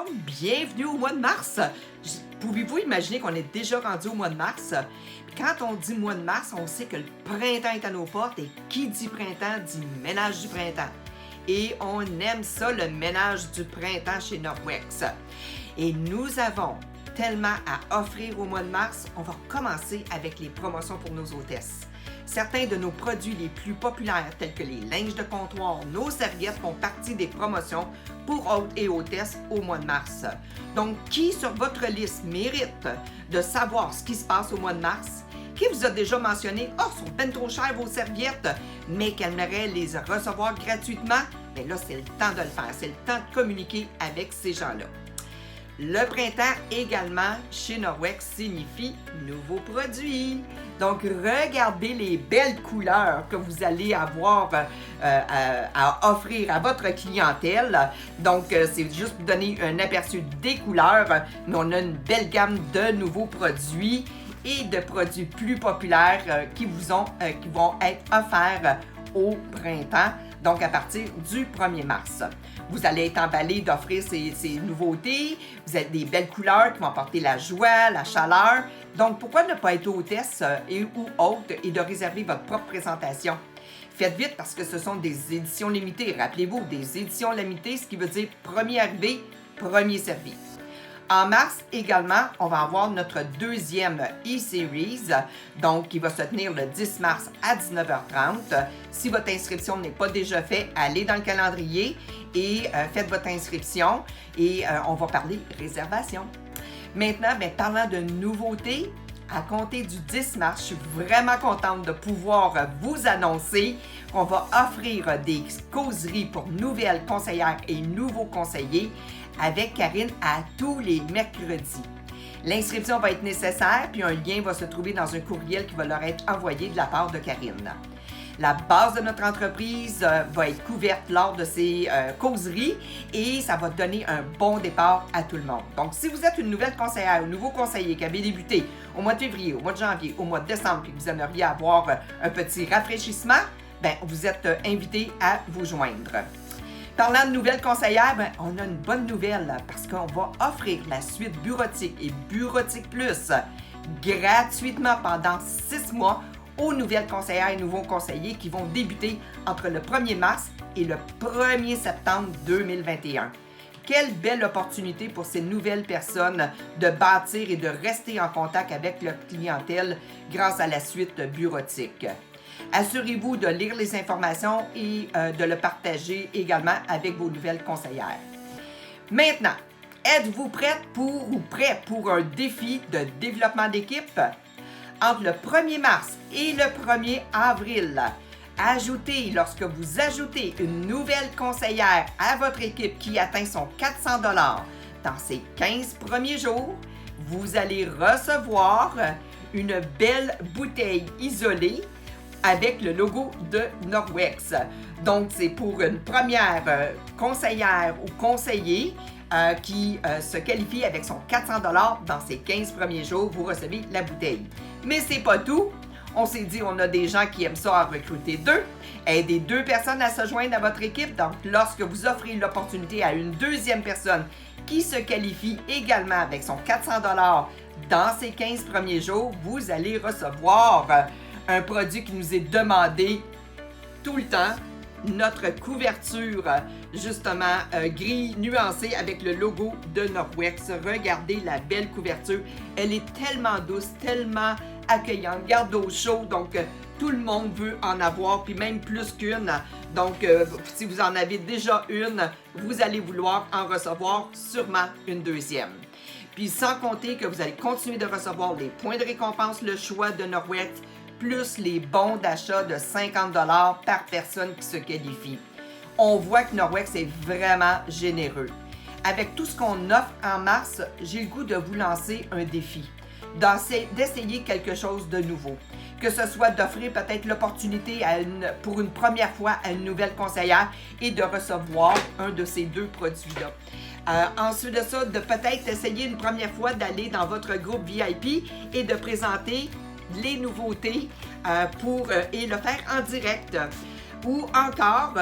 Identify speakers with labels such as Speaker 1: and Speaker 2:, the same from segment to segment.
Speaker 1: monde, bienvenue au mois de mars. Pouvez-vous imaginer qu'on est déjà rendu au mois de mars? Puis quand on dit mois de mars, on sait que le printemps est à nos portes et qui dit printemps dit ménage du printemps. Et on aime ça, le ménage du printemps chez Norwex. Et nous avons tellement à offrir au mois de mars, on va commencer avec les promotions pour nos hôtesses. Certains de nos produits les plus populaires, tels que les linges de comptoir, nos serviettes, font partie des promotions pour hôtes et hôtesses au mois de mars. Donc, qui sur votre liste mérite de savoir ce qui se passe au mois de mars? Qui vous a déjà mentionné « Oh, sont bien trop chères vos serviettes, mais qu'elle aimerait les recevoir gratuitement? » Bien là, c'est le temps de le faire. C'est le temps de communiquer avec ces gens-là. Le printemps également, chez Norwex, signifie nouveaux produits. Donc, regardez les belles couleurs que vous allez avoir à offrir à votre clientèle. Donc, c'est juste pour donner un aperçu des couleurs, mais on a une belle gamme de nouveaux produits et de produits plus populaires qui vont être offerts au printemps, donc à partir du 1er mars. Vous allez être emballé d'offrir ces nouveautés. Vous avez des belles couleurs qui vont apporter la joie, la chaleur. Donc, pourquoi ne pas être hôtesse ou hôte et de réserver votre propre présentation? Faites vite parce que ce sont des éditions limitées. Rappelez-vous, des éditions limitées, ce qui veut dire premier arrivé, premier servi. En mars également, on va avoir notre deuxième e-Series, donc qui va se tenir le 10 mars à 19h30. Si votre inscription n'est pas déjà faite, allez dans le calendrier et faites votre inscription et on va parler réservation. Maintenant, parlant de nouveautés, à compter du 10 mars, je suis vraiment contente de pouvoir vous annoncer qu'on va offrir des causeries pour nouvelles conseillères et nouveaux conseillers avec Karine à tous les mercredis. L'inscription va être nécessaire, puis un lien va se trouver dans un courriel qui va leur être envoyé de la part de Karine. La base de notre entreprise va être couverte lors de ces causeries et ça va donner un bon départ à tout le monde. Donc, si vous êtes une nouvelle conseillère ou nouveau conseiller qui avait débuté au mois de février, au mois de janvier, au mois de décembre, puis que vous aimeriez avoir un petit rafraîchissement, vous êtes invité à vous joindre. Parlant de nouvelles conseillères, on a une bonne nouvelle parce qu'on va offrir la suite Bureautique et Bureautique Plus gratuitement pendant 6 mois aux nouvelles conseillères et nouveaux conseillers qui vont débuter entre le 1er mars et le 1er septembre 2021. Quelle belle opportunité pour ces nouvelles personnes de bâtir et de rester en contact avec leur clientèle grâce à la suite bureautique. Assurez-vous de lire les informations et de le partager également avec vos nouvelles conseillères. Maintenant, êtes-vous prêt pour un défi de développement d'équipe? Entre le 1er mars et le 1er avril, lorsque vous ajoutez une nouvelle conseillère à votre équipe qui atteint son 400 $ dans ces 15 premiers jours, vous allez recevoir une belle bouteille isolée avec le logo de Norwex. Donc, c'est pour une première conseillère ou conseiller qui se qualifie avec son 400 $ dans ces 15 premiers jours, vous recevez la bouteille. Mais c'est pas tout. On s'est dit, on a des gens qui aiment ça à recruter deux. Aidez 2 personnes à se joindre à votre équipe. Donc, lorsque vous offrez l'opportunité à une deuxième personne qui se qualifie également avec son 400 $ dans ces 15 premiers jours, vous allez recevoir un produit qui nous est demandé tout le temps, notre couverture, justement, gris nuancé avec le logo de Norwex. Regardez la belle couverture. Elle est tellement douce, tellement accueillante, garde au chaud, donc tout le monde veut en avoir, puis même plus qu'une. Donc, si vous en avez déjà une, vous allez vouloir en recevoir sûrement une deuxième. Puis sans compter que vous allez continuer de recevoir les points de récompense, le choix de Norwex, plus les bons d'achat de 50 $ par personne qui se qualifie. On voit que Norwex est vraiment généreux. Avec tout ce qu'on offre en mars, j'ai le goût de vous lancer un défi, d'essayer quelque chose de nouveau. Que ce soit d'offrir peut-être l'opportunité pour une première fois à une nouvelle conseillère et de recevoir un de ces 2 produits-là. Ensuite de ça, de peut-être essayer une première fois d'aller dans votre groupe VIP et de présenter les nouveautés et le faire en direct. ou encore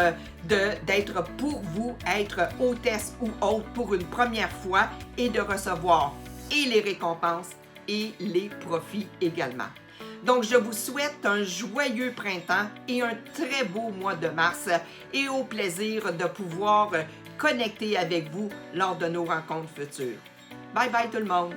Speaker 1: d'être pour vous, être hôtesse ou hôte pour une première fois et de recevoir et les récompenses et les profits également. Donc, je vous souhaite un joyeux printemps et un très beau mois de mars et au plaisir de pouvoir connecter avec vous lors de nos rencontres futures. Bye bye tout le monde!